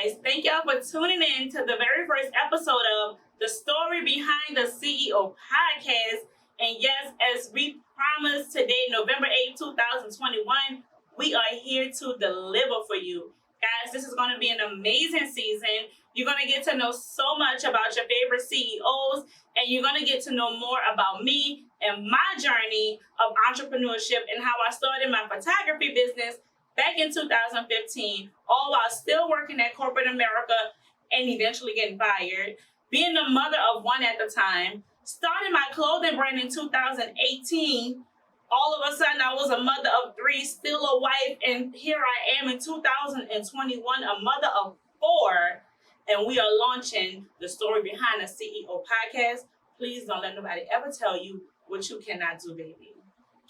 guys. Thank y'all for tuning in to the very first episode of The Story Behind the CEO podcast. And yes, as we promised today, November 8th, 2021, we are here to deliver for you. Guys, this is going to be an amazing season. You're going to get to know so much about your favorite CEOs, and you're going to get to know more about me and my journey of entrepreneurship and how I started my photography business back in 2015, all while still working at corporate America and eventually getting fired, being the mother of one at the time, starting my clothing brand in 2018. All of a sudden, I was a mother of three, still a wife, and here I am in 2021, a mother of four, and we are launching The Story Behind the CEO podcast. Please don't let nobody ever tell you what you cannot do, baby.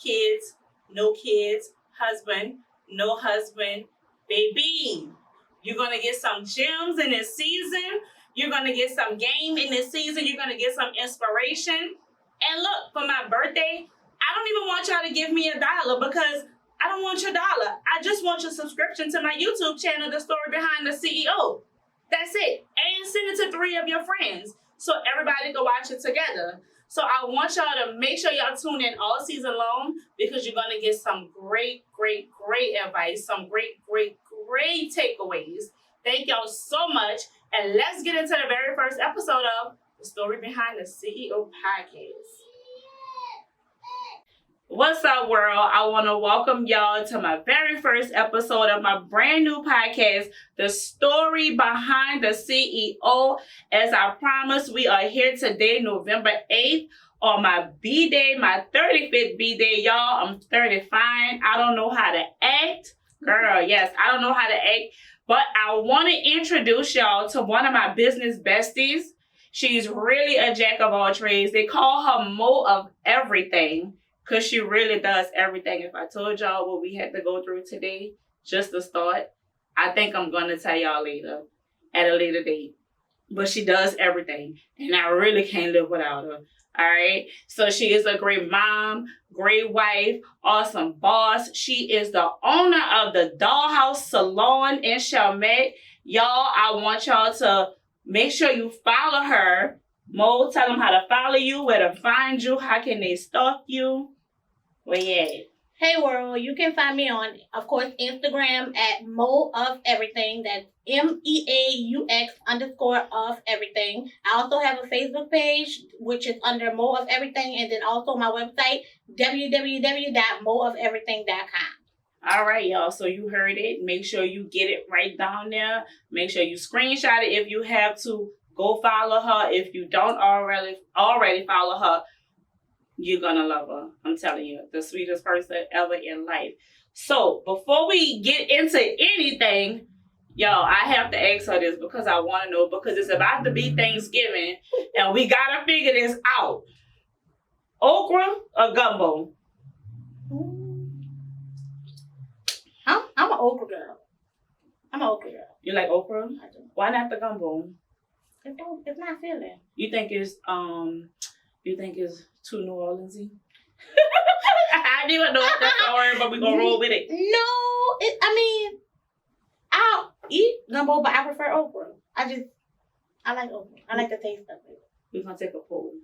Kids, no kids, husband, no husband, baby. You're going to get some gems in this season. You're going to get some game in this season. You're going to get some inspiration. And look, for my birthday, I don't even want y'all to give me $1 because I don't want your dollar. I just want your subscription to my YouTube channel, The Story Behind the CEO. That's it. And send it to 3 of your friends so everybody can watch it together. So I want y'all to make sure y'all tune in all season long because you're going to get some great advice, some great takeaways. Thank y'all so much. And let's get into the very first episode of The Story Behind the CEO podcast. What's up, world? I want to welcome y'all to my very first episode of my brand new podcast, The Story Behind the CEO. As I promised, we are here today, November 8th, on my B-Day, my 35th B-Day. Y'all, I'm 35. I don't know how to act. Girl, yes, I don't know how to act. But I want to introduce y'all to one of my business besties. She's really a jack of all trades. They call her Mo of everything. Because she really does everything. If I told y'all what we had to go through today, just to start, I think I'm going to tell y'all later, at a later date. But she does everything. And I really can't live without her. All right? So she is a great mom, great wife, awesome boss. She is the owner of the Dollhouse Salon in Chalmette. Y'all, I want y'all to make sure you follow her. Mo, tell them how to follow you, where to find you, how can they stalk you. Where you at? Hey world, you can find me on, of course, Instagram at Mo of Everything. That's MEAUX _of everything. I also have a Facebook page, which is under Mo of Everything, and then also my website, www.moofeverything.com. All right, y'all. So you heard it. Make sure you get it right down there. Make sure you screenshot it if you have to. Go follow her. If you don't already follow her, you're going to love her. I'm telling you, the sweetest person ever in life. So before we get into anything, y'all, I have to ask her this because I want to know, because it's about to be Thanksgiving and we got to figure this out. Okra or gumbo? I'm an okra girl. You like okra? I do. Why not the gumbo? It's not filling. You think it's too New Orleansy? I didn't even know if that's the word, but we're gonna roll with it. No, I'll eat gumbo, but I prefer okra. I like okra. I like the taste of it. We're gonna take a poll.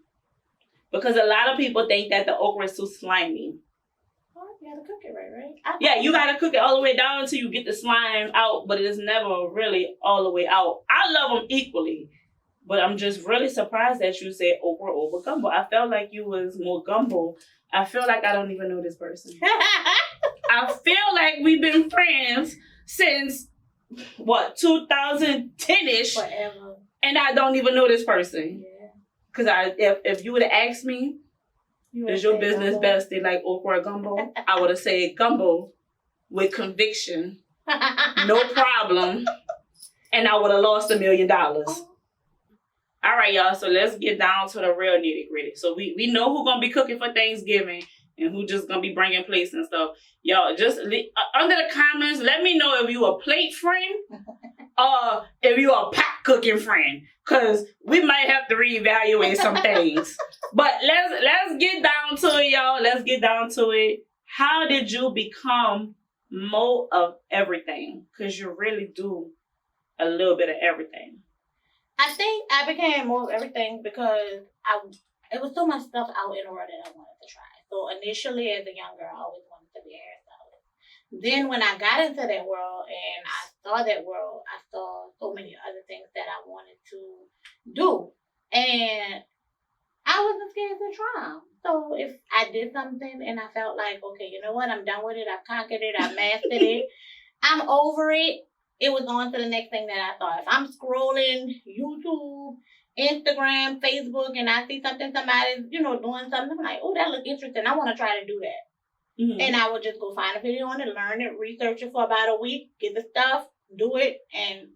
Because a lot of people think that the okra is too slimy. Oh, you gotta cook it right? Yeah, you gotta cook it all the way down until you get the slime out, but it is never really all the way out. I love them equally. But I'm just really surprised that you said okra over gumbo. I felt like you was more gumbo. I feel like I don't even know this person. I feel like we've been friends since, 2010-ish. Forever. And I don't even know this person. Yeah. Because if you would have asked me, is your business bestie like okra or gumbo? I would have said gumbo with conviction. No problem. And I would have lost $1 million. All right, y'all. So let's get down to the real nitty gritty. So we know who's going to be cooking for Thanksgiving and who just going to be bringing plates and stuff. Y'all, just under the comments, let me know if you a plate friend or if you a pot cooking friend. Because we might have to reevaluate some things. But let's get down to it, y'all. Let's get down to it. How did you become Mo of everything? Because you really do a little bit of everything? I think I became more of everything because it was so much stuff out in the world that I wanted to try. So initially, as a young girl, I always wanted to be a hairstylist. Then when I got into that world and I saw that world, I saw so many other things that I wanted to do. And I wasn't scared to try them. So if I did something and I felt like, okay, you know what, I'm done with it, I've conquered it, I've mastered it, I'm over it, it was on to the next thing that I thought. If I'm scrolling YouTube, Instagram, Facebook, and I see something, somebody's, doing something, I'm like, oh, that looks interesting. I want to try to do that. Mm-hmm. And I would just go find a video on it, learn it, research it for about a week, get the stuff, do it, and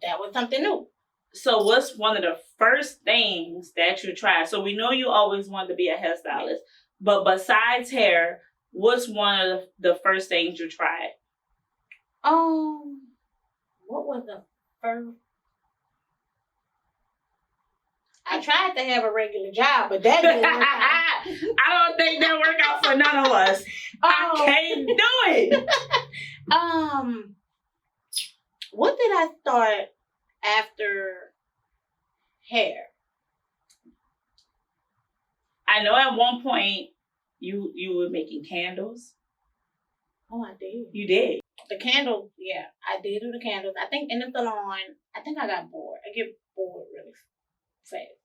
that was something new. So what's one of the first things that you tried? So we know you always wanted to be a hairstylist, but besides hair, what's one of the first things you tried? What was the first? I tried to have a regular job, but that didn't work out. I don't think that worked out for none of us. I can't do it. What did I start after hair? I know at one point you were making candles. Oh, I did. You did. The candles, yeah, I did do the candles. I think in the salon, I got bored. I get bored really fast.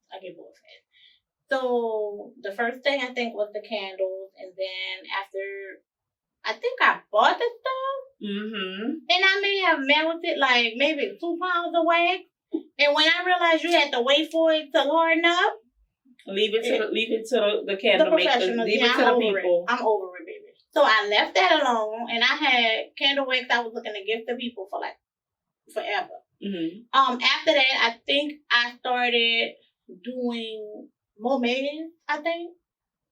So the first thing I think was the candles, and then after, I think I bought the stuff. Mm-hmm. And I may have melted like maybe 2 pounds of wax. And when I realized you had to wait for it to harden up, leave it to the candle makers. Leave it to the people. I'm over it, baby. So I left that alone, and I had candle wax I was looking to give to people for like forever. Mm-hmm. After that, I think I started doing MEAUX. I think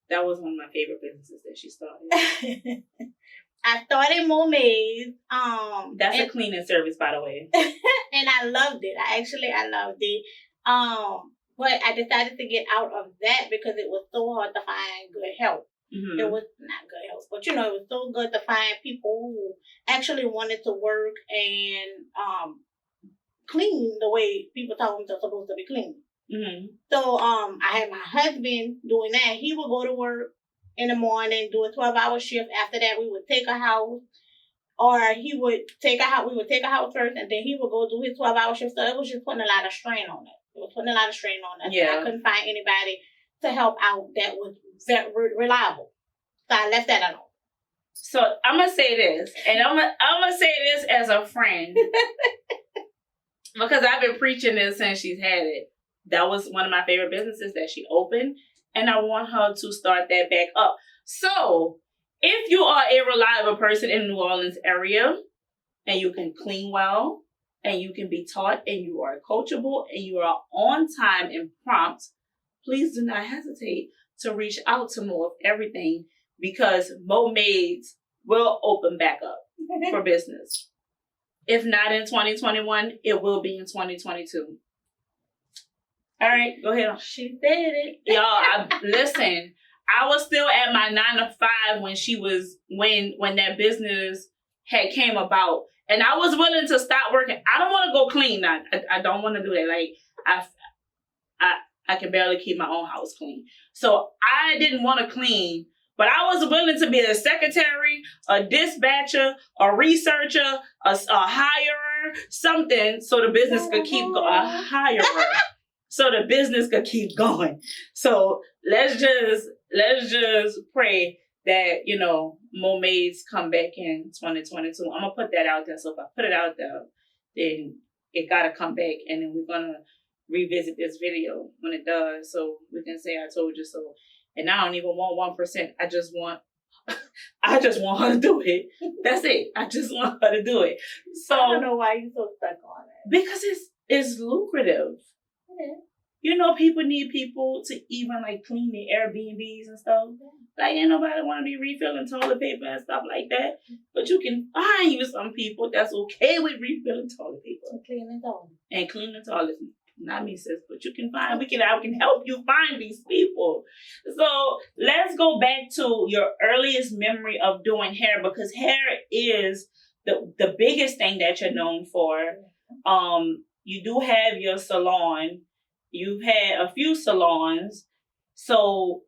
that was one of my favorite businesses that she started. I started MEAUX. That's a cleaning service, by the way. And I loved it. I loved it. But I decided to get out of that because it was so hard to find good help. Mm-hmm. It was not good help, but it was so good to find people who actually wanted to work and clean the way people told them they're supposed to be clean. Mm-hmm. So I had my husband doing that. He would go to work in the morning, do a 12-hour shift. After that, we would take a house, or he would take a house. We would take a house first, and then he would go do his 12-hour shift. So it was just putting a lot of strain on it. It was putting a lot of strain on us. Yeah. I couldn't find anybody to help out that was very reliable. So I left that alone. So I'm gonna say this, and I'm gonna say this as a friend, because I've been preaching this since she's had it. That was one of my favorite businesses that she opened, and I want her to start that back up. So if you are a reliable person in the New Orleans area, and you can clean well, and you can be taught, and you are coachable, and you are on time and prompt, please do not hesitate to reach out to More of Everything, because MEAUX will open back up for business. If not in 2021, it will be in 2022. All right, go ahead. She said it. Y'all, listen, I was still at my 9 to 5 when that business had came about. And I was willing to stop working. I don't want to go clean now. I don't want to do that. Like, I can barely keep my own house clean. So I didn't want to clean, but I was willing to be a secretary, a dispatcher, a researcher, a hirer, something so the business could keep going. A hirer. So the business could keep going. So let's just pray that, MEAUX come back in 2022. I'm going to put that out there. So if I put it out there, then it got to come back. And then we're going to revisit this video when it does. So we can say, I told you so. And I don't even want 1%. I just want her to do it. That's it. I just want her to do it. So I don't know why you're so stuck on it. Because it's lucrative. People need people to even like clean their Airbnbs and stuff. Like, ain't nobody want to be refilling toilet paper and stuff like that. But you can find you some people that's okay with refilling toilet paper. And cleaning toilets. And cleaning toilets. Not me, sis, but you can find, I can help you find these people. So let's go back to your earliest memory of doing hair, because hair is the biggest thing that you're known for. You do have your salon. You've had a few salons. So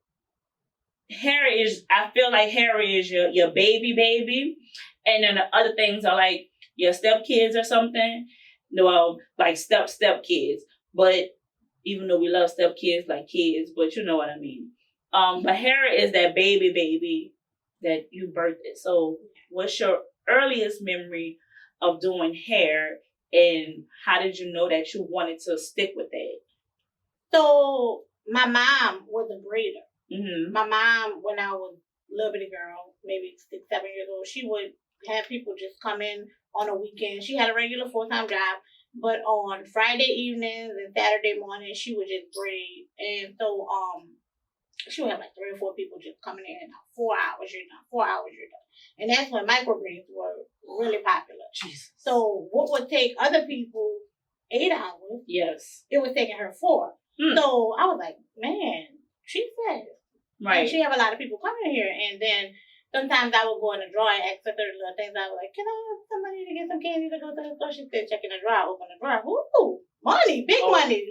I feel like hair is your baby. And then the other things are like your stepkids or something. Well, like step kids. But even though we love stepkids like kids, but you know what I mean. But hair is that baby that you birthed. So what's your earliest memory of doing hair, and how did you know that you wanted to stick with that? So my mom was a braider. Mm-hmm. My mom, when I was a little bitty girl, maybe 6, 7 years old, she would have people just come in on a weekend. She had a regular full-time job, but on Friday evenings and Saturday mornings, she would just braid. And so she would have like 3 or 4 people just coming in. 4 hours, you're done. 4 hours, you're done. And that's when microbraids were really popular. Jesus. So what would take other people 8 hours, yes, it was taking her 4. So I was like, man, she's fast. Right. And she have a lot of people coming here. And then sometimes I would go in the drawer and ask her 30 little things. I was like, can I have somebody to get some candy to go to the store? She said, check in the drawer, open the drawer. Ooh, money, big money.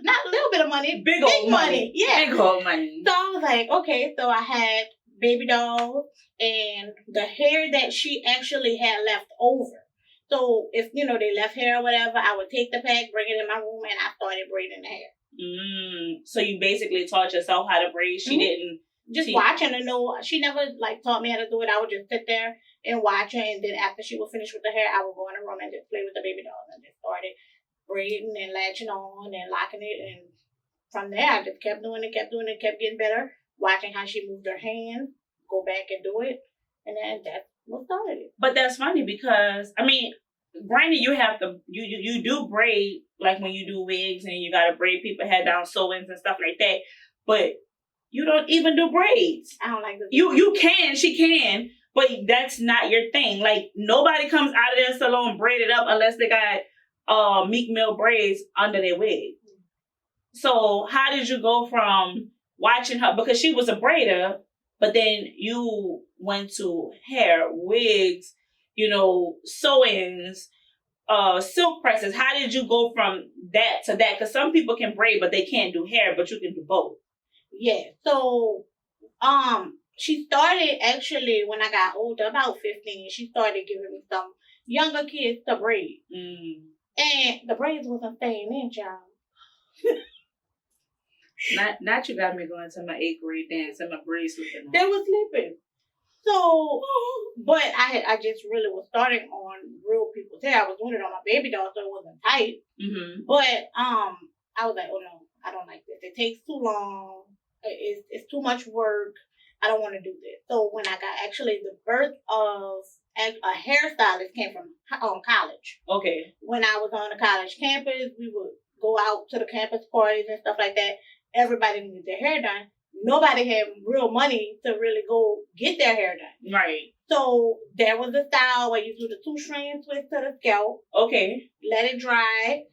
Not a little bit of money. Big old money. Yeah. Big old money. So I was like, okay. So I had baby dolls and the hair that she actually had left over. So if, they left hair or whatever, I would take the pack, bring it in my room, and I started braiding the hair. So you basically taught yourself how to braid. She didn't just watching her know. She never taught me how to do it. I would just sit there and watch her, and then after she would finish with the hair, I would go in the room and just play with the baby dolls and just started braiding and latching on and locking it. And from there, I just kept doing it, kept getting better. Watching how she moved her hands, go back and do it, and then that's what started it. But that's funny because granted, you have to you do braid like when you do wigs and you gotta braid people head down, sew-ins and stuff like that. But you don't even do braids. I don't like this. You can, she can, but that's not your thing. Like nobody comes out of their salon braided up unless they got Meek Mill braids under their wig. So how did you go from watching her, because she was a braider, but then you went to hair, wigs, sew-ins, silk presses. How did you go from that to that? Because some people can braid, but they can't do hair, but you can do both. Yeah. So, she started actually when I got older, about 15. She started giving me some younger kids to braid. And the braids wasn't staying in, child. Not you got me going to my 8th grade dance and my braids slipping. They were slipping. So, but I just really was starting on real people's hair. I was doing it on my baby doll, so it wasn't tight. Mm-hmm. But I was like, oh no, I don't like this. It takes too long. It's too much work. I don't want to do this. So when I got actually the birth of a hairstylist came from college. Okay. When I was on the college campus, we would go out to the campus parties and stuff like that. Everybody needed their hair done. Nobody had real money to really go get their hair done. Right. So there was a style where you do the 2-strand twist to the scalp. Okay. Let it dry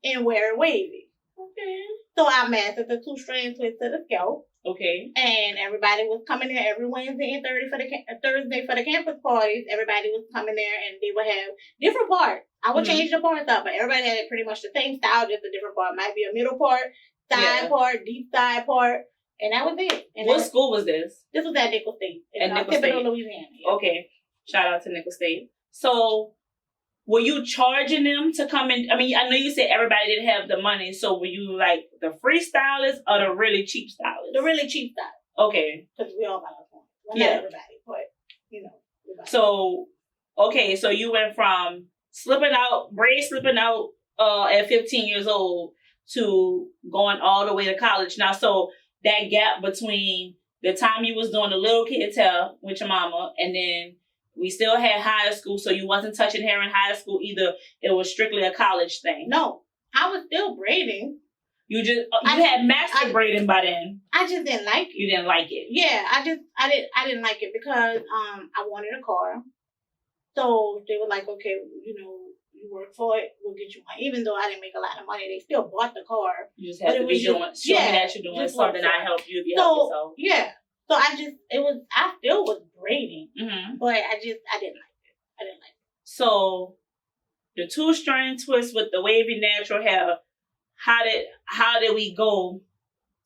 and wear it wavy. Okay. So I mastered the 2-strand twist to the scalp. Okay. And everybody was coming there every Wednesday and Thursday for the campus parties. Everybody was coming there and they would have different parts. I would change the parts up, but everybody had pretty much the same style, just a different part. Might be a middle part, side part, deep side part. And that was it. And what school was this? This was at Nickel State. At Nickel State, Louisiana. Yeah. Okay. Shout out to Nickel State. So, were you charging them to come in? I mean, I know you said everybody didn't have the money. So, were you like the free stylist or the really cheap stylist? The really cheap stylist. Okay. Because we all got our points. Well, not everybody, but, So, okay. So, you went from braids slipping out at 15 years old to going all the way to college. Now, so that gap between the time you was doing the little kid's hair with your mama and then we still had high school, so you wasn't touching hair in high school either. It was strictly a college thing. No, I was still braiding. You had mastered braiding by then. I just didn't like it. You didn't like it? Yeah, I didn't like it because I wanted a car. So they were like, okay, you work for it, we'll get you one. Even though I didn't make a lot of money, they still bought the car. You just had to be showing that you're doing something I help you if you help yourself. Yeah. So I still was braiding, but I didn't like it. I didn't like it. So the 2-strand twist with the wavy natural hair, how did we go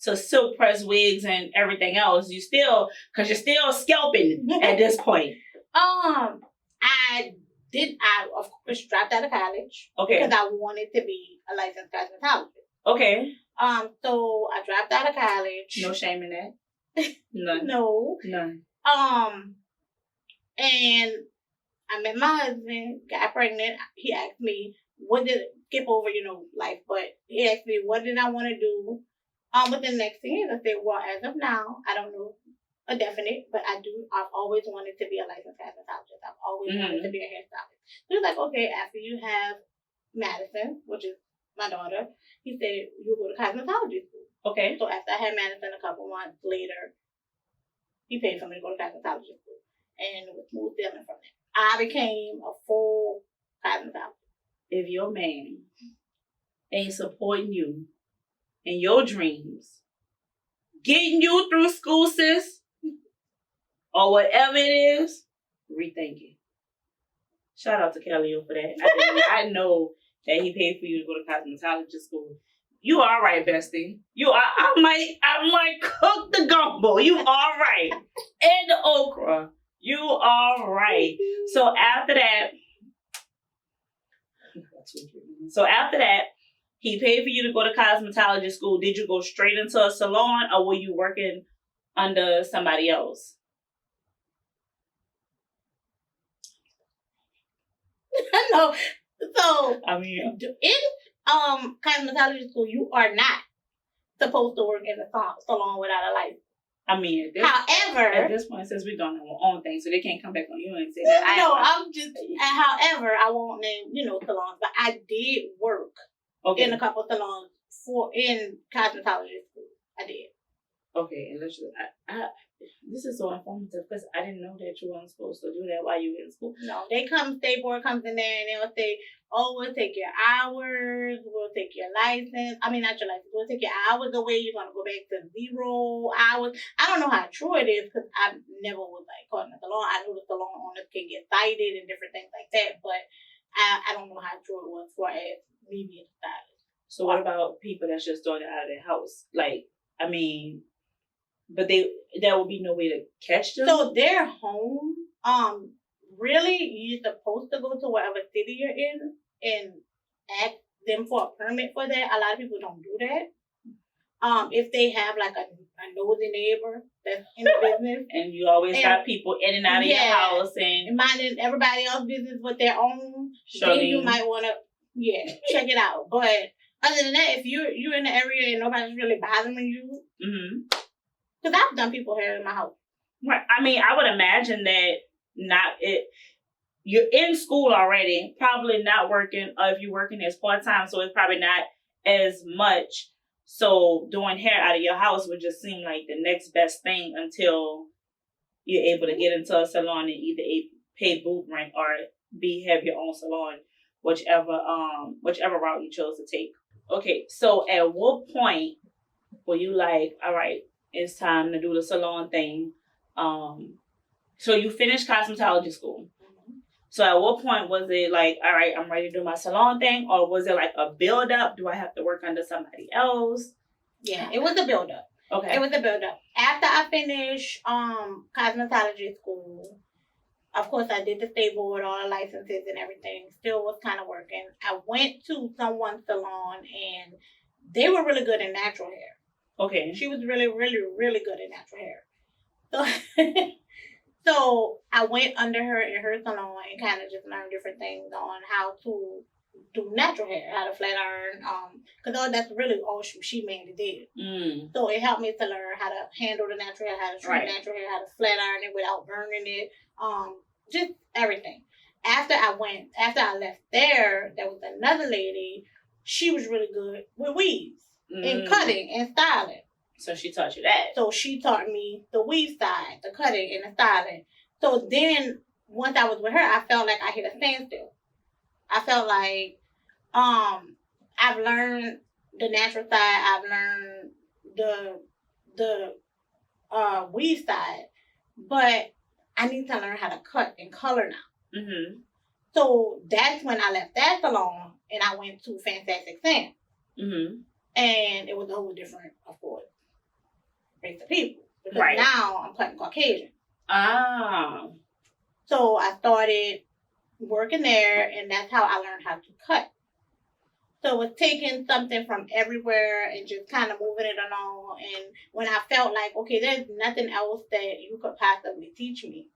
to silk press wigs and everything else? Because you're still scalping at this point. I of course dropped out of college. Okay. Because I wanted to be a licensed cosmetologist. Okay. So I dropped out of college. No shame in that. None. No. None. And I met my husband, got pregnant. He asked me, skip over, life, but he asked me, what did I want to do within the next 10 years? I said, well, as of now, I don't know a definite, but I've always wanted to be a licensed cosmetologist. I've always wanted to be a hairstylist. So he was like, okay, after you have Madison, which is my daughter, he said, you'll go to cosmetology school. Okay. So after I had Madison, a couple months later, he paid for me to go to cosmetology school. And it was smooth sailing from there. I became a full cosmetologist. If your man ain't supporting you in your dreams, getting you through school, sis, or whatever it is, rethink it. Shout out to Kelly for that. I did not know that he paid for you to go to cosmetology school. You all right, bestie. I might cook the gumbo. You all right. And the okra. You all right. So after that, he paid for you to go to cosmetology school. Did you go straight into a salon, or were you working under somebody else? No. So I mean, in cosmetology school, you are not supposed to work in a salon without a license. I mean, at this point, since we're doing our own thing, so they can't come back on you and say that. However, I won't name, salons, but I did work in a couple of salons in cosmetology school. I did. Okay, and let's just, this is so informative because I didn't know that you weren't supposed to do that while you were in school. No, State Board comes in there and they'll say, oh, we'll take your hours, we'll take your license. I mean, not your license, we'll take your hours away. You're going to go back to 0 hours. I don't know how true it is because I never was caught in a salon. I know the salon owners can get cited and different things like that, but I don't know how true it was for as me being a stylist. So what about people that's just doing it out of their house? But there will be no way to catch them. So their home, really, you're supposed to go to whatever city you're in and ask them for a permit for that. A lot of people don't do that. If they have a nosy neighbor that's in the business. And you always got people in and out of your house and minding everybody else's business with their own, then you might want to, check it out. But other than that, if you're in the area and nobody's really bothering you, because I've done people hair in my house. Right. I mean, I would imagine that you're in school already, probably not working, or if you're working as part-time, so it's probably not as much. So doing hair out of your house would just seem like the next best thing until you're able to get into a salon and either pay booth rent or have your own salon, whichever route you chose to take. Okay, so at what point were you like, all right, it's time to do the salon thing? So you finished cosmetology school. So at what point was it like, all right, I'm ready to do my salon thing? Or was it like a build-up? Do I have to work under somebody else? Yeah, it was a build-up. Okay. It was a build-up. After I finished cosmetology school, of course, I did the State Board, all the licenses and everything. Still was kind of working. I went to someone's salon, and they were really good in natural hair. Okay. She was really, really, really good at natural hair. So I went under her in her salon and kind of just learned different things on how to do natural hair, how to flat iron, because that's really all she mainly did. So it helped me to learn how to handle the natural hair, how to treat natural hair, how to flat iron it without burning it, just everything. After I left there was another lady. She was really good with weaves and cutting and styling. So she taught you that. So she taught me the weave side, the cutting and the styling. So then once I was with her, I felt like I hit a standstill. I felt like I've learned the natural side, I've learned the weave side, but I need to learn how to cut and color now. So that's when I left that salon and I went to Fantastic Sam. Mm-hmm. And it was a whole different, of course, race of people. Because Right. now I'm cutting Caucasian. Ah. So I started working there, and that's how I learned how to cut. So it was taking something from everywhere and just kind of moving it along. And when I felt like, okay, there's nothing else that you could possibly teach me,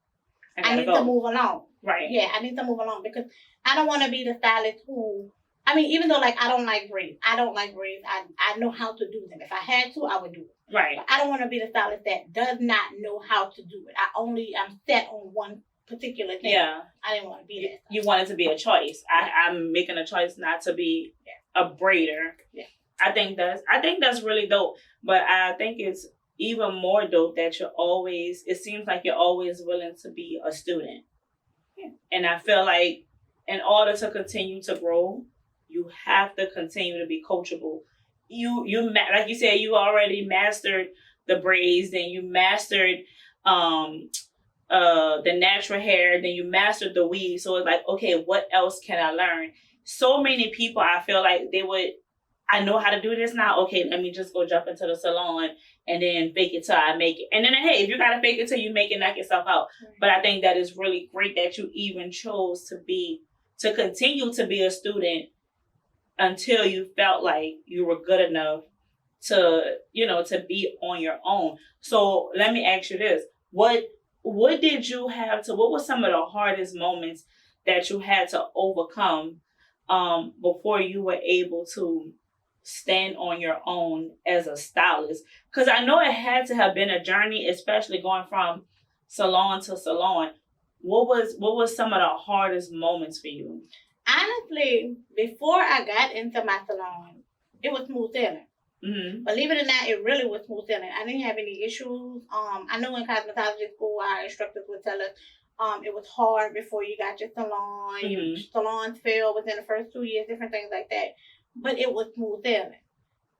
I need to move along. Right. Yeah, I need to move along because I don't want to be the stylist who, I mean, even though like I don't like braids. I know how to do them. If I had to, I would do it. Right. But I don't want to be the stylist that does not know how to do it. I'm set on one particular thing. Yeah. I didn't want to be that. You want it to be a choice. I'm making a choice not to be a braider. Yeah. I think that's really dope. But I think it's even more dope that it seems like you're always willing to be a student. Yeah. And I feel like in order to continue to grow, you have to continue to be coachable. You like you said, you already mastered the braids, then you mastered the natural hair, then you mastered the weave. So it's like, okay, what else can I learn? So many people, I feel like I know how to do this now. Okay, let me just go jump into the salon and then fake it till I make it. And then, hey, if you got to fake it till you make it, knock yourself out. Right. But I think that is really great that you even chose to continue to be a student until you felt like you were good enough to be on your own. So let me ask you this. What were some of the hardest moments that you had to overcome before you were able to stand on your own as a stylist? Because I know it had to have been a journey, especially going from salon to salon. What was some of the hardest moments for you? Honestly, before I got into my salon, it was smooth sailing. Mm-hmm. Believe it or not, it really was smooth sailing. I didn't have any issues. I know in cosmetology school, our instructors would tell us it was hard before you got your salon. Mm-hmm. Your salons failed within the first 2 years, different things like that. But it was smooth sailing.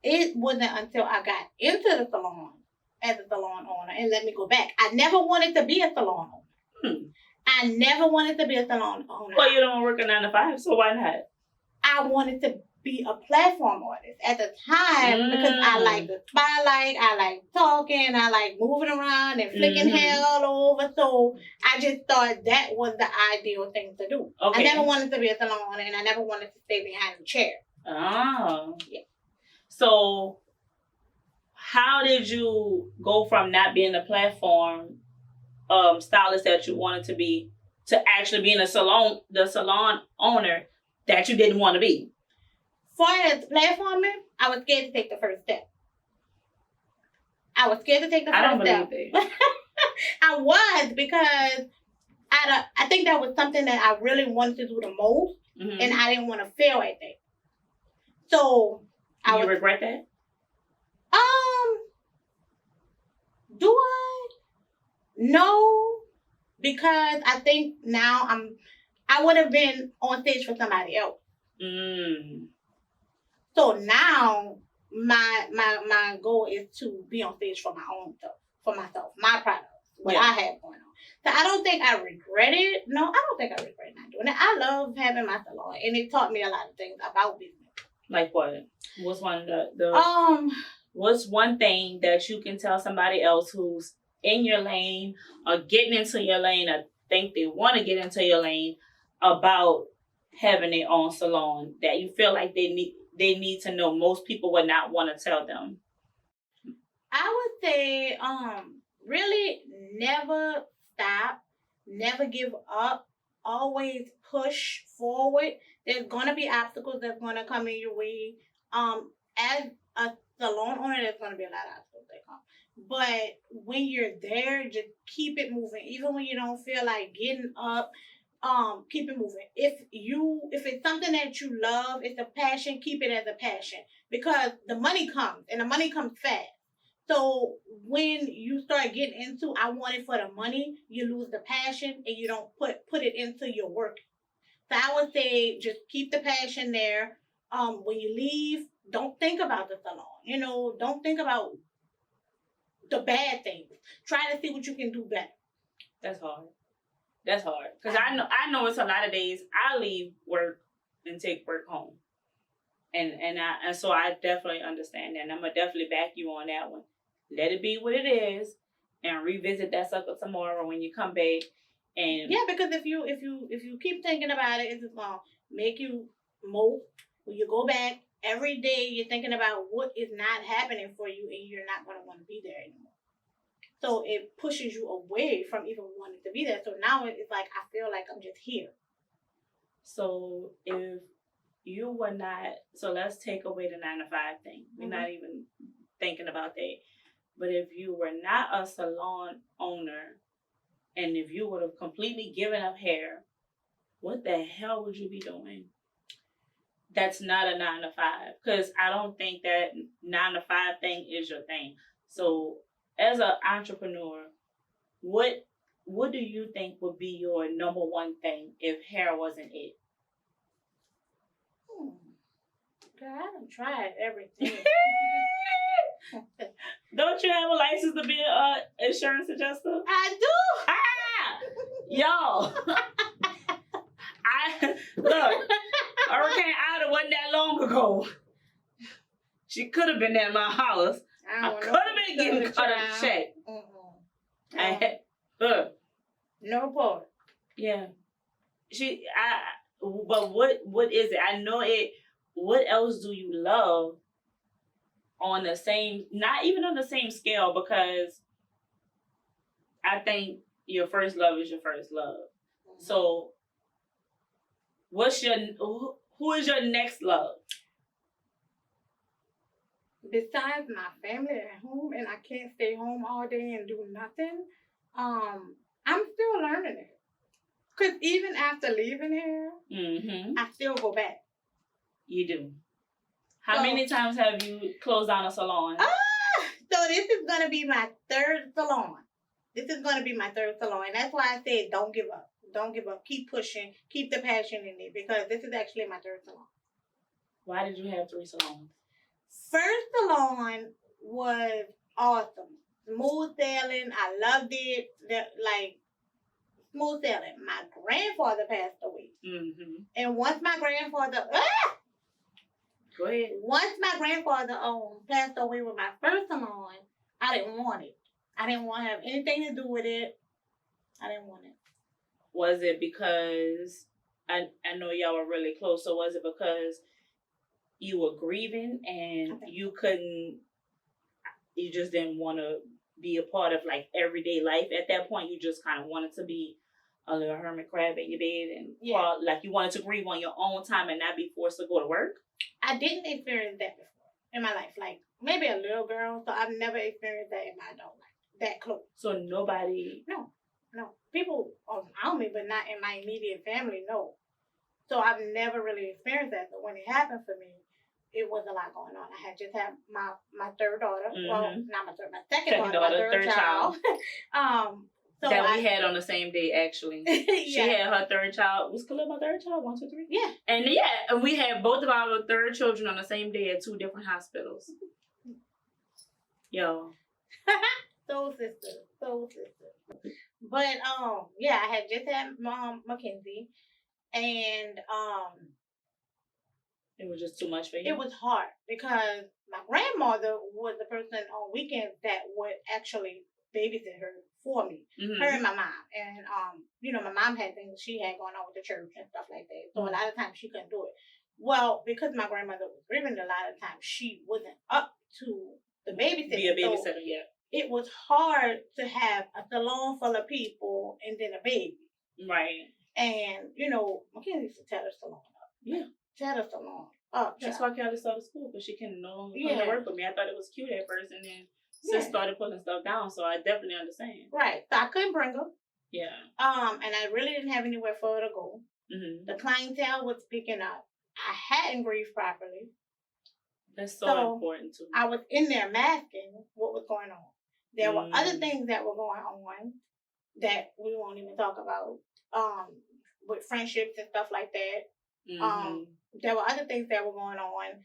It wasn't until I got into the salon as a salon owner, and let me go back. I never wanted to be a salon owner. Hmm. I never wanted to be a salon owner. Well, you don't work a 9 to 5, so why not? I wanted to be a platform artist at the time because I like the spotlight, I like talking, I like moving around and flicking hair all over. So I just thought that was the ideal thing to do. Okay. I never wanted to be a salon owner, and I never wanted to stay behind the chair. Oh. Yeah. So how did you go from not being a platform stylist that you wanted to be to actually being the salon owner that you didn't want to be? For as platforming, I was scared to take the first step. I don't believe it. I was, because I think that was something that I really wanted to do the most, and I didn't want to fail at that. So do you regret that? Do I? No, because I think now I would have been on stage for somebody else. So now my goal is to be on stage for my own self, for myself, my products, what I have going on. So I don't think I regret it. No, I don't think I regret not doing it. I love having my salon, and it taught me a lot of things about business. Like what? What's one what's one thing that you can tell somebody else who's in your lane or getting into your lane or think they want to get into your lane about having their own salon that you feel like they need to know? Most people would not want to tell them. I would say really never stop, never give up, always push forward. There's going to be obstacles that's going to come in your way. As a salon owner, there's going to be a lot of obstacles that come. But when you're there, just keep it moving. Even when you don't feel like getting up, keep it moving. If it's something that you love, it's a passion, keep it as a passion. Because the money comes, and the money comes fast. So when you start getting into, I want it for the money, you lose the passion, and you don't put it into your work. So I would say just keep the passion there. When you leave, don't think about the salon. Don't think about the bad things. Try to see what you can do better. That's hard. That's hard. Because I know it's a lot of days I leave work and take work home. And so I definitely understand that. And I'm gonna definitely back you on that one. Let it be what it is and revisit that sucker tomorrow when you come back. And yeah, because if you keep thinking about it, it's just gonna make you mope. When you go back every day, you're thinking about what is not happening for you, and you're not gonna want to be there anymore. So it pushes you away from even wanting to be there. So now it's like I feel like I'm just here. So if you were not, so let's take away the 9 to 5 thing. We're not even thinking about that. But if you were not a salon owner, and if you would have completely given up hair, what the hell would you be doing? That's not a 9 to 5, because I don't think that 9 to 5 thing is your thing. So as an entrepreneur, what do you think would be your number one thing if hair wasn't it? God, I done tried everything. Don't you have a license to be an insurance adjuster? I do. Y'all. Look, Hurricane Ida wasn't that long ago. She could have been at my house. I could have been getting cut a check. No part. Yeah. But what is it? I know it. What else do you love on the same, not even on the same scale, because I think your first love is your first love. So who is your next love? Besides my family at home, and I can't stay home all day and do nothing, I'm still learning it. Because even after leaving here, I still go back. You do. How many times have you closed down a salon? So this is going to be my third salon. This is going to be my third salon. And that's why I said don't give up. Don't give up. Keep pushing. Keep the passion in it, because this is actually my third salon. Why did you have 3 salons? First salon was awesome. Smooth sailing. I loved it. Smooth sailing. My grandfather passed away. And once my grandfather... Go ahead. Once my grandfather passed away with my first salon, I didn't want it. I didn't want to have anything to do with it. I didn't want it. Was it because, I know y'all were really close, so was it because you were grieving and you just didn't want to be a part of like everyday life at that point? You just kind of wanted to be a little hermit crab in your bed and like you wanted to grieve on your own time and not be forced to go to work? I didn't experience that before in my life. Like maybe a little girl, so I've never experienced that in my adult life. That close. So nobody? No. People around me, but not in my immediate family, no. So I've never really experienced that. But when it happened for me, it was a lot going on. I had just had my third daughter. Well, not my third, my second daughter, my third child. So we had on the same day, actually. She had her third child. Was Khalil my third child? 1, 2, 3? Yeah. And we had both of our third children on the same day at 2 different hospitals. Yo. Soul sister. But I had just had Mackenzie, and it was just too much for you. It was hard because my grandmother was the person on weekends that would actually babysit her for me. Her and my mom. And my mom had things she had going on with the church and stuff like that. So a lot of times she couldn't do it. Well, because my grandmother was grieving, a lot of times she wasn't up to the babysitting. Be a babysitter, yeah. It was hard to have a salon full of people and then a baby. Right. And, Mackenzie used to tear the salon up. Yeah. Tear the salon up. That's why Kelly started school, because she can no longer come to work with me. I thought it was cute at first, and then Sis started putting stuff down, so I definitely understand. Right. So I couldn't bring her. Yeah. And I really didn't have anywhere for her to go. The clientele was picking up. I hadn't grieved properly. That's so important too. I was in there masking what was going on. There were other things that were going on that we won't even talk about. With friendships and stuff like that. There were other things that were going on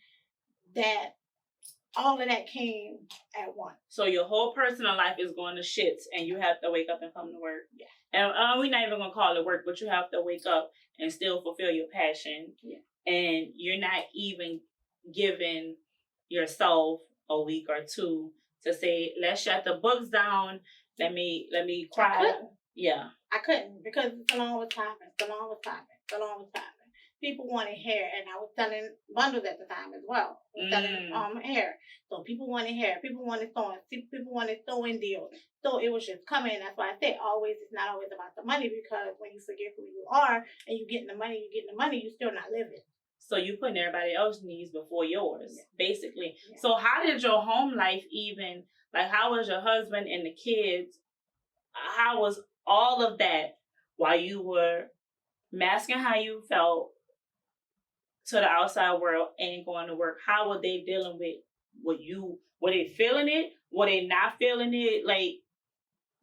that all of that came at once. So your whole personal life is going to shits and you have to wake up and come to work. Yeah. And we're not even gonna call it work, but you have to wake up and still fulfill your passion. Yeah. And you're not even giving yourself a week or two to say, let's shut the books down. Let me cry. I couldn't because Salon was popping. People wanted hair, and I was selling bundles at the time as well. I was selling hair. So people wanted hair. People wanted sewing. People wanted sewing deals. So it was just coming. That's why I say always, it's not always about the money, because when you forget who you are and you getting the money, you're still not living. So you putting everybody else's needs before yours, basically. Yeah. So how did your home life even, like, how was your husband and the kids? How was all of that while you were masking how you felt to the outside world and going to work? How were they dealing with you? Were they feeling it? Were they not feeling it? Like,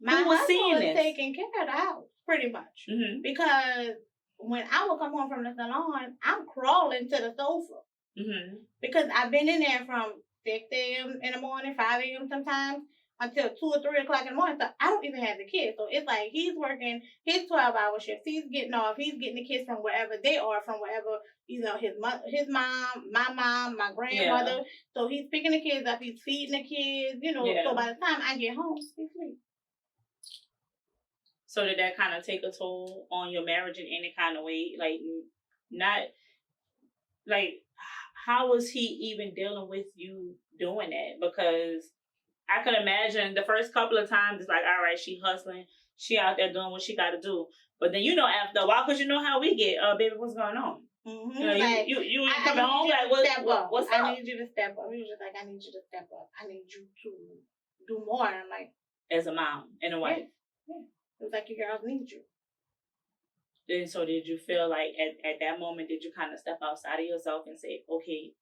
my husband was taking care of the house, pretty much. Mm-hmm. Because when I would come home from the salon, I'm crawling to the sofa. Mm-hmm. Because I've been in there from 6 a.m. in the morning, 5 a.m. sometimes, until 2 or 3 o'clock in the morning. So I don't even have the kids. So it's like he's working his 12-hour shifts. He's getting off. He's getting the kids from wherever they are, from wherever, his mom, my grandmother. Yeah. So he's picking the kids up. He's feeding the kids, So by the time I get home, he's asleep. So did that kind of take a toll on your marriage in any kind of way? Like, not, like, how was he even dealing with you doing that? Because I could imagine the first couple of times, it's like, all right, she hustling. She out there doing what she got to do. But then, after a while, because you know how we get, baby, what's going on? Mm-hmm. You coming home, like, what's up? I need you to step up. He was just like, I need you to step up. I need you to do more. And I'm like, as a mom and a wife. Yeah. It was like, your girls need you. And so did you feel like at that moment, did you kind of step outside of yourself and say, okay,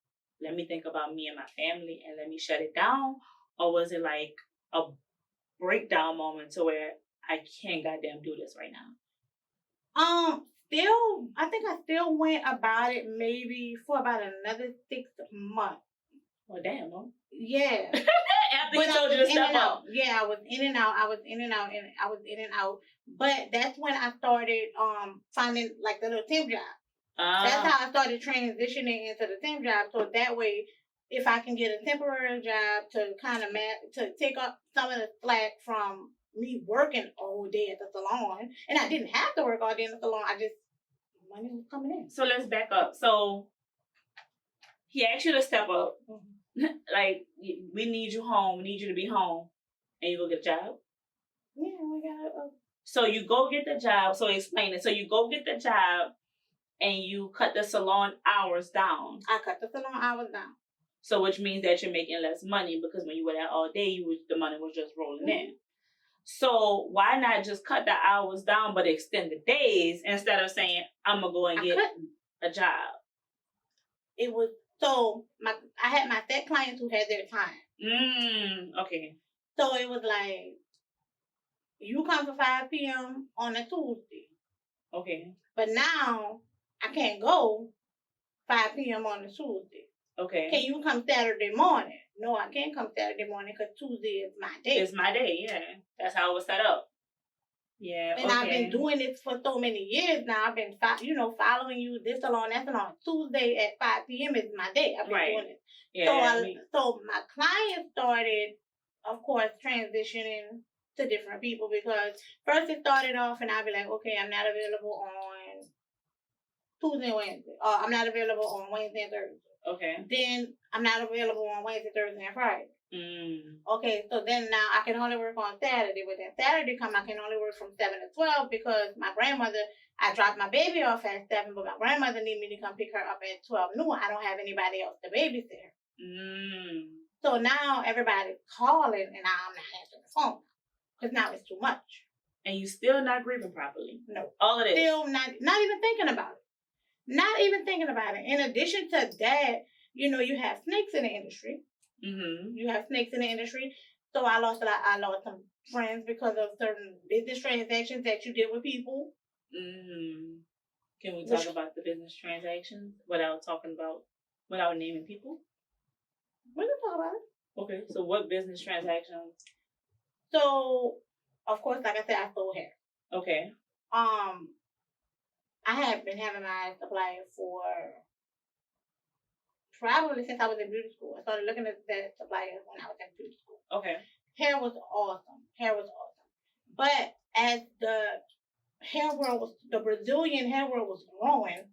let me think about me and my family and let me shut it down? Or was it like a breakdown moment to where I can't goddamn do this right now? I think I still went about it maybe for about another 6 months. Oh, damn, huh? Yeah. After you told you to step up. Yeah, I was in and out. But that's when I started finding like the little temp job. That's how I started transitioning into the temp job. So that way, if I can get a temporary job to kind of to take up some of the slack from me working all day at the salon, and I didn't have to work all day in the salon. Money was coming in. So let's back up. So he asked you to step up. Mm-hmm. Like, we need you home. We need you to be home. And you go get a job? Yeah, we got it. So you go get the job. So explain it. So you go get the job and you cut the salon hours down. I cut the salon hours down. So which means that you're making less money, because when you were there all day, the money was just rolling in. So why not just cut the hours down but extend the days instead of saying, I'm going to go and get a job? It was... So I had my set clients who had their time. Okay. So it was like, you come for 5 p.m. on a Tuesday. Okay. But now I can't go 5 p.m. on a Tuesday. Okay. Can you come Saturday morning? No, I can't come Saturday morning because Tuesday is my day. It's my day, yeah. That's how it was set up. Yeah, and I've been doing this for so many years now. I've been, following you this salon, that salon. Tuesday at 5 p.m. is my day. I've been doing it. Yeah, so my clients started, of course, transitioning to different people, because first it started off and I'd be like, okay, I'm not available on Tuesday and Wednesday. Or I'm not available on Wednesday and Thursday. Okay. Then I'm not available on Wednesday, Thursday, and Friday. Okay, so then now I can only work on Saturday. But then Saturday I can only work from 7 to 12 because my grandmother, I dropped my baby off at 7, but my grandmother needed me to come pick her up at 12 noon. I don't have anybody else to babysit her. So now everybody's calling and I'm not answering the phone because now it's too much. And you still not grieving properly? No. All of it? Still not even thinking about it. Not even thinking about it. In addition to that, you have snakes in the industry. Mm-hmm. You have snakes in the industry. So I lost some friends because of certain business transactions that you did with people. Mm-hmm. Can we talk about the business transactions without naming people? We can talk about it. Okay. So what business transactions? So, of course, like I said, I sold hair. Okay. I have been having my supplier for probably since I was in beauty school. I started looking at the suppliers when I was in beauty school. Okay. Hair was awesome. But as the the Brazilian hair world was growing,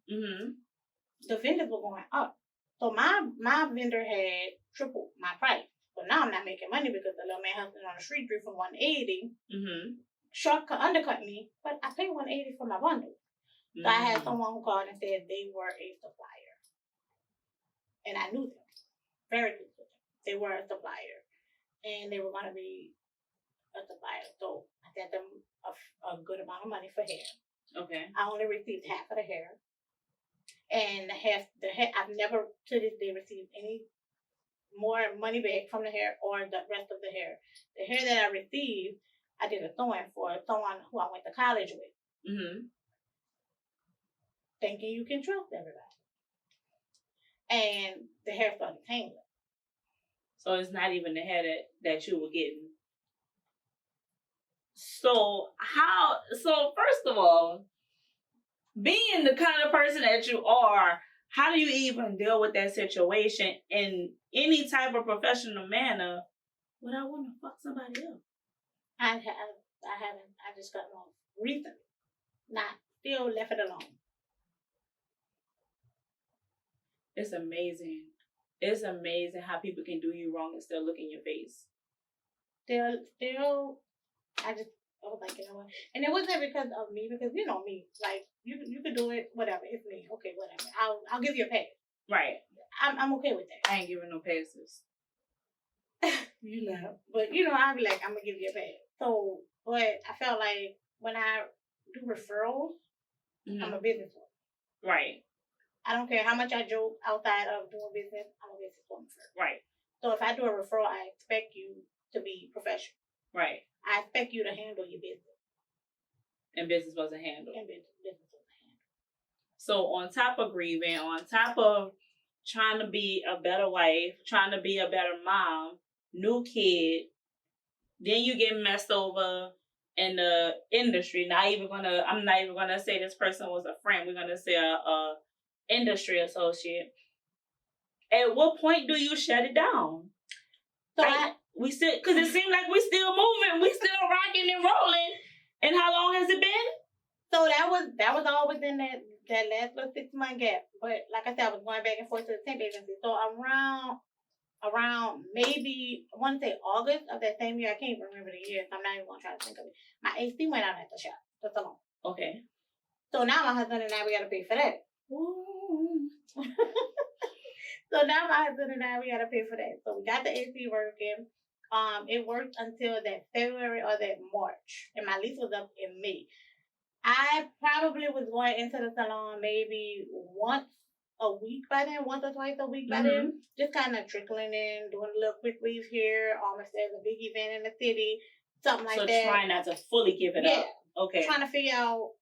the vendors were going up. So my vendor had tripled my price. So now I'm not making money because the little man hustling on the street drew from 180. Shortcut undercut me, but I paid 180 for my bundle. So I had someone who called and said they were a supplier. And I knew them. Very good with them. They were a supplier. And they were going to be a supplier. So I sent them a good amount of money for hair. Okay. I only received half of the hair. And the hair, I've never to this day received any more money back from the hair or the rest of the hair. The hair that I received, I did a sewing for someone who I went to college with. Thinking you can trust everybody. And the hair started tangling. So it's not even the hair that you were getting. So first of all, being the kind of person that you are, how do you even deal with that situation in any type of professional manner without wanting to fuck somebody else? I haven't. I just got off recently. Still left it alone. It's amazing. It's amazing how people can do you wrong and still look in your face. Still, I was like, you know what? And it wasn't because of me, because you know me. Like, you could do it, whatever. It's me. Okay, whatever. I'll give you a pass. Right. I'm okay with that. I ain't giving no passes. You know. But, you know, I'll be like, I'm going to give you a pass. So, but I felt like when I do referrals, I'm a businesswoman. Right. I don't care how much I joke outside of doing business, I'm a businesswoman first. Right. So if I do a referral, I expect you to be professional. Right. I expect you to handle your business. And business wasn't handled. So on top of grieving, on top of trying to be a better wife, trying to be a better mom, new kid, then you get messed over in the industry. I'm not even gonna say this person was a friend. We're gonna say a industry associate. At what point do you shut it down? So because it seemed like we still moving, we still rocking and rolling. And how long has it been? So that was all within that last little 6 month gap. But like I said, I was going back and forth to the temp agency. So around maybe I want to say August of that same year, I can't remember the year, so I'm not even gonna try to think of it. My AC went out at the shop, the salon. Okay. So now my husband and I, we gotta pay for that. So now my husband and I, we gotta pay for that. So we got the AC working. It worked until that February or that March, and my lease was up in May. I probably was going into the salon maybe once or twice a week by then. Just kind of trickling in, doing a little quick weave here, almost as a big event in the city, something like that. So trying not to fully give it up. Okay. Trying to figure out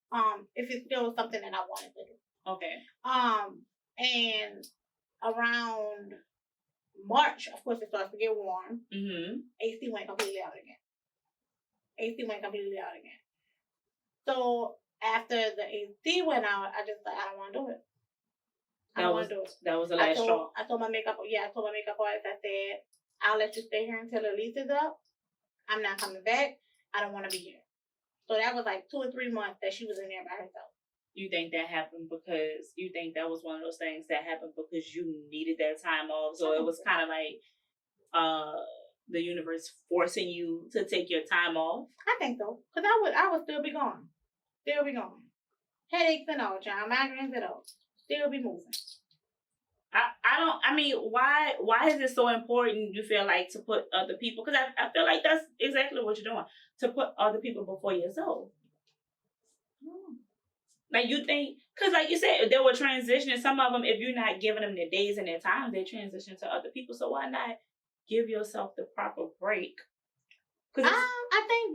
if it's still something that I wanted to do. Okay. And around March, of course, it starts to get warm. AC went completely out again. So after the AC went out, I just thought, I don't want to do it. That was the last straw. I told my makeup artist, I said, I'll let you stay here until the lease is up. I'm not coming back. I don't want to be here. So that was like 2 or 3 months that she was in there by herself. You think that happened because you think that was one of those things that happened because you needed that time off? So it was kind of like the universe forcing you to take your time off? I think so. Because I would still be gone. Headaches and all, child. Migraines and all. Still be moving. Why is it so important, you feel like, to put other people, because I feel like that's exactly what you're doing, to put other people before yourself? Like, you think, because like you said, they were transitioning. Some of them, if you're not giving them their days and their times, they transition to other people. So why not give yourself the proper break? I think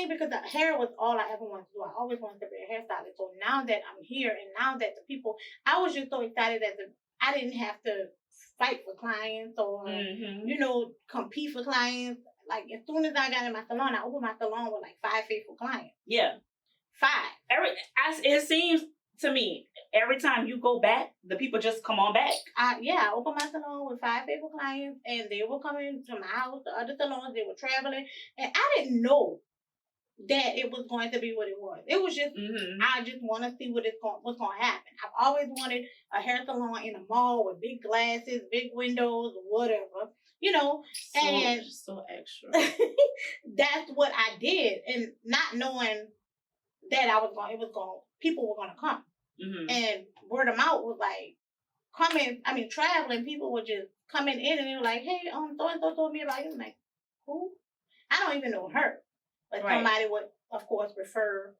because the hair was all I ever wanted to do. I always wanted to be a hairstylist. So now that I'm here and now that the people, I was just so excited that I didn't have to fight for clients or, compete for clients. like as soon as I got in my salon, I opened my salon with like 5 faithful clients. Yeah. 5. It seems to me every time you go back, the people just come on back. I opened my salon with 5 faithful clients, and they were coming to my house. The other salons, they were traveling, and I didn't know that it was going to be what it was. It was just, I just want to see what's going to happen. I've always wanted a hair salon in a mall with big glasses, big windows, whatever, you know. And so extra. That's what I did, and not knowing that people were going to come. And word of mouth was like traveling, people were just coming in, and they were like, hey, so-and-so told me about you. I'm like, who? I don't even know her. But somebody would, of course, refer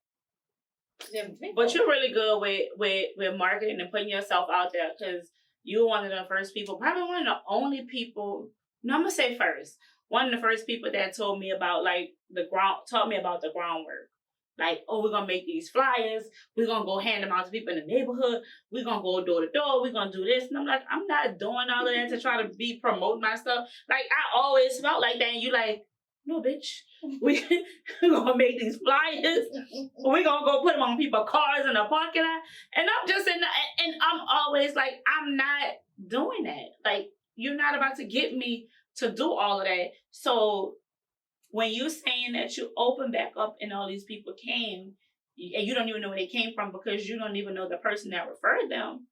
them. But you're really good with marketing and putting yourself out there, because you're one of the first people, probably one of the only people, no, I'm going to say first, one of the first people that told me about, like, taught me about the groundwork. Like, oh, we're going to make these flyers. We're going to go hand them out to people in the neighborhood. We're going to go door to door. We're going to do this. And I'm like, I'm not doing all of that to try to promote my stuff. Like, I always felt like that. And you like, no, bitch. We're going to make these flyers. We're going to go put them on people's cars in the parking lot. And I'm just and I'm always like, I'm not doing that. Like, you're not about to get me to do all of that. So when you saying that you open back up and all these people came, and you don't even know where they came from because you don't even know the person that referred them,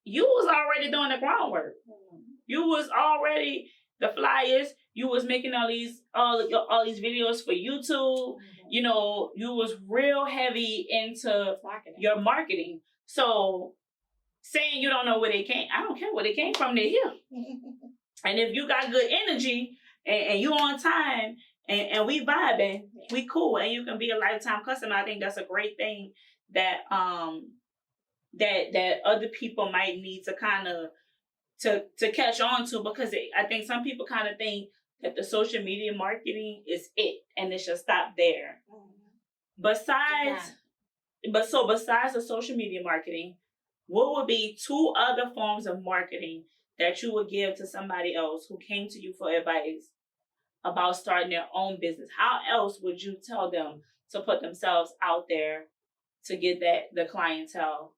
you was already doing the groundwork. You was already the flyers. You was making all these videos for YouTube. You know, you was real heavy into your marketing. So saying you don't know where they came, I don't care where they came from. They're here. And if you got good energy and you on time and we vibing, we cool, and you can be a lifetime customer, I think that's a great thing that that other people might need to kind of to catch on to, because I think some people kind of think that the social media marketing is it and it should stop there. Besides the social media marketing, what would be 2 other forms of marketing that you would give to somebody else who came to you for advice about starting their own business? How else would you tell them to put themselves out there to get the clientele?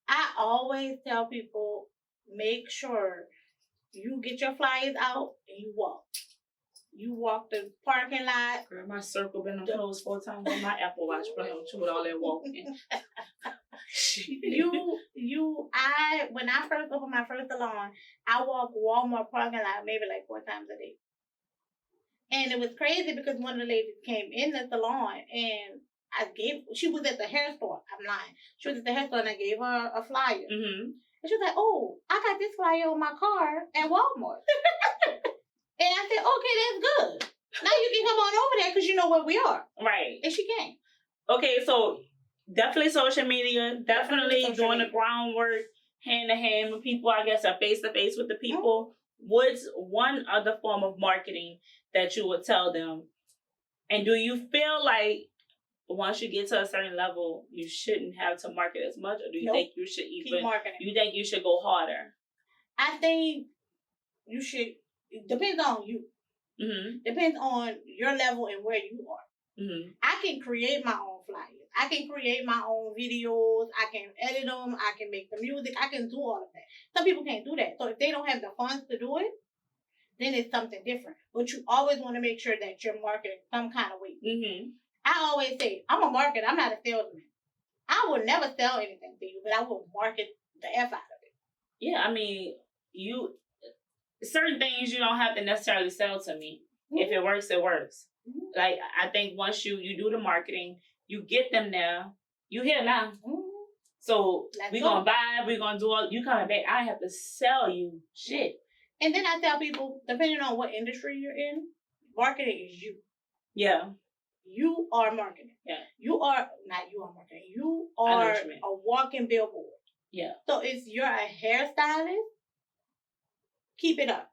I always tell people, make sure you get your flyers out and you walk. You walk the parking lot. Girl, my circle been closed 4 times on my Apple Watch, but I don't with all that walking. When I first opened my first salon, I walked Walmart parking lot maybe like 4 times a day. And it was crazy because one of the ladies came in the salon and she was at the hair store. I'm lying. She was at the hair store and I gave her a flyer. And she was like, oh, I got this flyer on my car at Walmart. And I said, okay, that's good. Now you can come on over there because you know where we are. Right. And she came. Okay, so definitely social media, definitely doing the groundwork, hand to hand with people, I guess, or face to face with the people. What's one other form of marketing that you would tell them? And do you feel like once you get to a certain level, you shouldn't have to market as much, or do you think you should keep marketing? You think you should go harder? I think you should. It depends on you. Depends on your level and where you are. I can create my own flyers. I can create my own videos. I can edit them. I can make the music. I can do all of that. Some people can't do that. So if they don't have the funds to do it, then it's something different. But you always want to make sure that you're marketing some kind of way. I always say, I'm a marketer. I'm not a salesman. I will never sell anything to you, but I will market the F out of it. Yeah, I mean, certain things you don't have to necessarily sell to me. If it works, it works. Like, I think once you do the marketing, you get them there, you here now. So we're going to buy, we're going to do all, you coming back, I have to sell you shit. And then I tell people, depending on what industry you're in, marketing is you. Yeah. You are marketing. Yeah. You are a walking billboard. Yeah. So if you're a hairstylist, keep it up.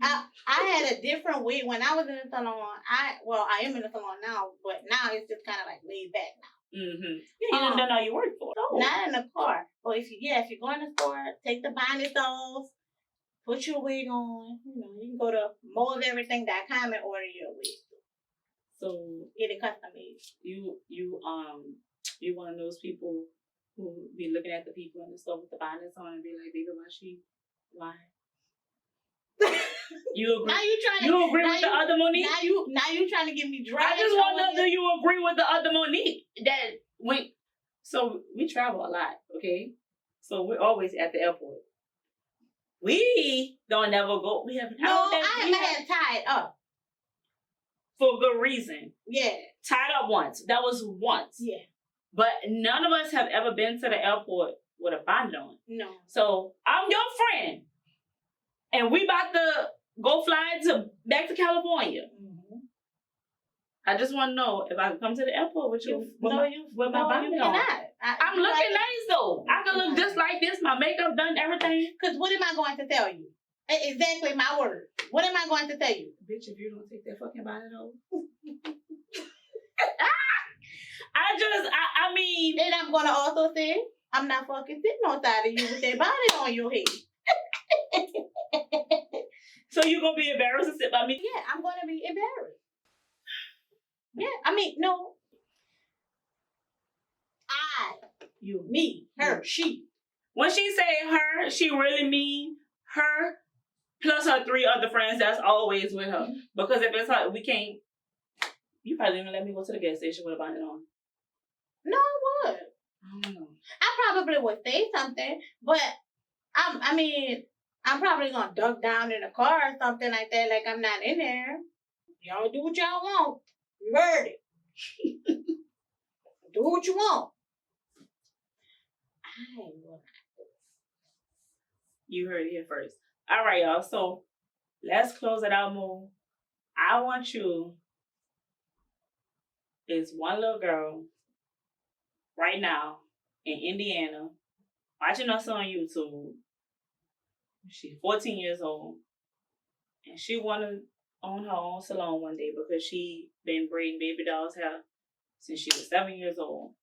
I had a different way when I was in the salon. I am in the salon now, but now it's just kind of like laid back now. You don't know you work for. No. Not in the car. But if you're going to the store, take the bonnets off, put your wig on. You know, you can go to moreofeverything.com and order your wig. So Get it custom made. You one of those people who be looking at the people in the store with the bonnets on and be like, baby, why? You agree? Now you trying to, you agree with the other Monique? Now you trying to give me dry. I just want to know, do you agree with the other Monique? So we travel a lot, okay? So we're always at the airport. We don't never go. I have my hair tied up. For good reason. Yeah. Tied up once. That was once. Yeah. But none of us have ever been to the airport with a bonnet on. No. So I'm your friend. And we about to go fly back to California. Mm-hmm. I just want to know if I can come to the airport with you. With my bonnet on. I'm looking nice though. I can look just like this. My makeup done, everything. Because what am I going to tell you? Exactly my word. What am I going to tell you? Bitch, if you don't take that fucking bonnet off. I mean. Then I'm going to also say, I'm not fucking sitting on side of you with that bonnet on your head. So you going to be embarrassed to sit by me? Yeah, I'm going to be embarrassed. Yeah, I mean, no. You, me, her, she. When she say her, she really mean her plus her 3 other friends that's always with her. Because if it's her, we can't. You probably didn't let me go to the gas station with a bonnet on. No, I would. I don't know. I probably would say something, but I'm probably gonna duck down in a car or something like that, like I'm not in there. Y'all do what y'all want. You heard it. Do what you want. You heard it here first. All right, y'all. So let's close it out, Mo. I want you. Is one little girl right now in Indiana watching us on YouTube. She's 14 years old, and she want to own her own salon one day because she been braiding baby dolls' hair since she was 7 years old.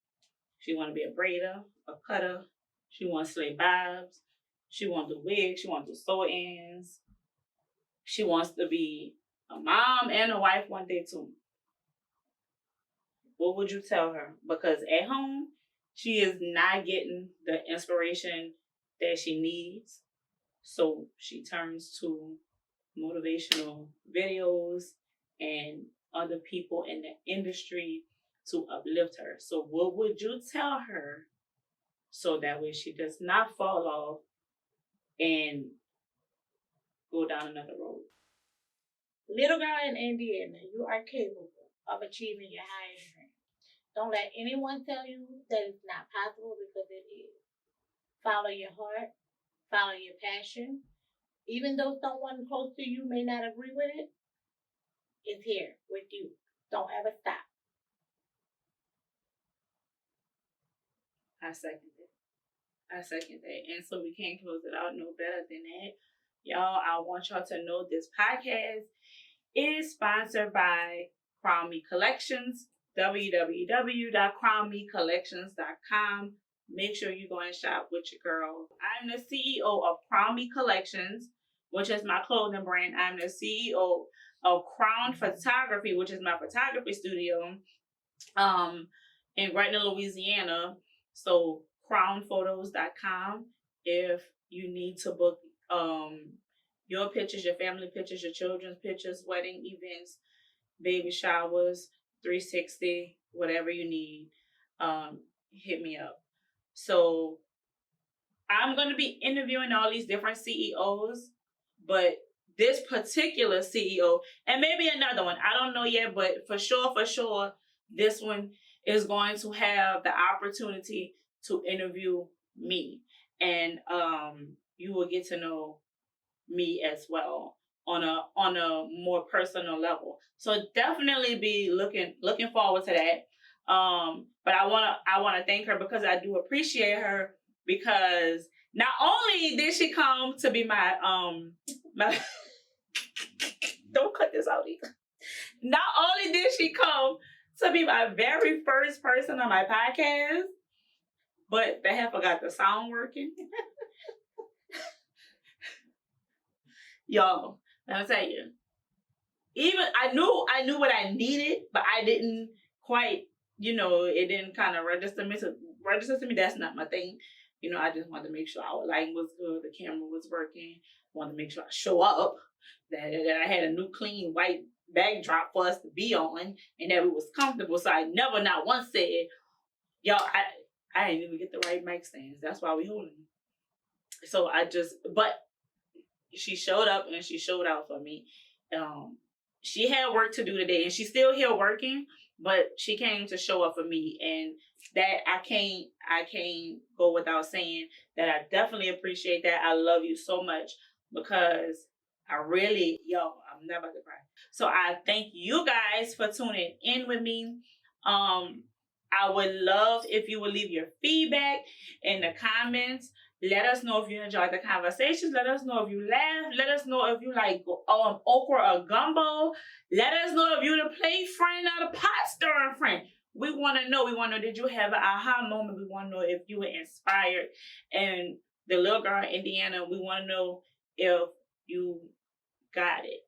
She want to be a braider, a cutter. She want to slay bobs. She want to do wigs. She want to do sew-ins. She wants to be a mom and a wife one day too. What would you tell her? Because at home, she is not getting the inspiration that she needs. So she turns to motivational videos and other people in the industry to uplift her. So what would you tell her so that way she does not fall off and go down another road? Little girl in Indiana, you are capable of achieving your highest dream. Don't let anyone tell you that it's not possible, because it is. Follow your heart. Follow your passion. Even though someone close to you may not agree with it, it's here with you. Don't ever stop. I second that. And so we can't close it out no better than that. Y'all, I want y'all to know this podcast is sponsored by Crown Me Collections. www.crownmecollections.com. Make sure you go and shop with your girl. I'm the CEO of Crown Me Collections, which is my clothing brand. I'm the CEO of Crown Photography, which is my photography studio in Gretna, Louisiana. So crownphotos.com if you need to book your pictures, your family pictures, your children's pictures, wedding events, baby showers, 360, whatever you need, hit me up. So I'm going to be interviewing all these different CEOs, but this particular CEO, and maybe another one, I don't know yet, but for sure, this one is going to have the opportunity to interview me. And you will get to know me as well on a more personal level. So definitely be looking forward to that. But I wanna thank her because I do appreciate her, because not only did she come to be my don't cut this out either. Not only did she come to be my very first person on my podcast, but they have forgot the sound working. Y'all, let me tell you. Even I knew what I needed, but I didn't quite, it didn't kind of register to me. That's not my thing. I just wanted to make sure our lighting was good, the camera was working. Wanted to make sure I show up, that I had a new clean white backdrop for us to be on, and that it was comfortable. So I never not once said, y'all, I didn't even get the right mic stands. That's why we holding them. So but she showed up and she showed out for me. She had work to do today, and she's still here working, but she came to show up for me, and that I can't go without saying that I definitely appreciate that. I love you so much, because I really, I'm never about to cry. So I thank you guys for tuning in with me. I would love if you would leave your feedback in the comments. Let us know if you enjoyed the conversations. Let us know if you laughed. Let us know if you like okra or gumbo. Let us know if you're the plate friend or the pot stirring friend. We want to know. We want to know, did you have an aha moment? We want to know if you were inspired. And the little girl in Indiana, we want to know if you got it.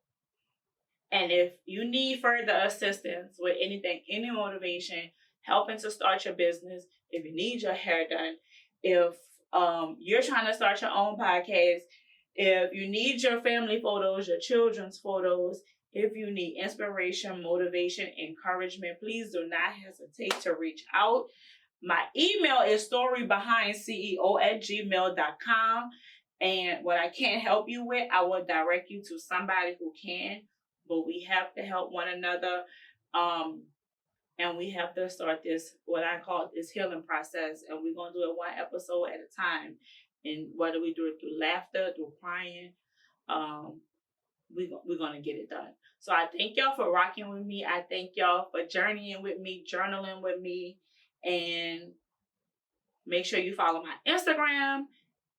And if you need further assistance with anything, any motivation, helping to start your business, if you need your hair done, if you're trying to start your own podcast, if you need your family photos, your children's photos, if you need inspiration, motivation, encouragement, please do not hesitate to reach out. My email is storybehindceo@gmail.com. And what I can't help you with, I will direct you to somebody who can. But we have to help one another. And we have to start this, what I call this healing process. And we're going to do it one episode at a time. And whether we do it through laughter, through crying, we're going to get it done. So I thank y'all for rocking with me. I thank y'all for journeying with me, journaling with me. And make sure you follow my Instagram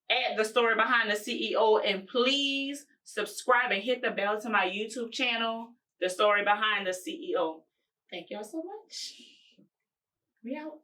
at The Story Behind the CEO. And please subscribe and hit the bell to my YouTube channel, The Story Behind the CEO. Thank y'all so much. We out.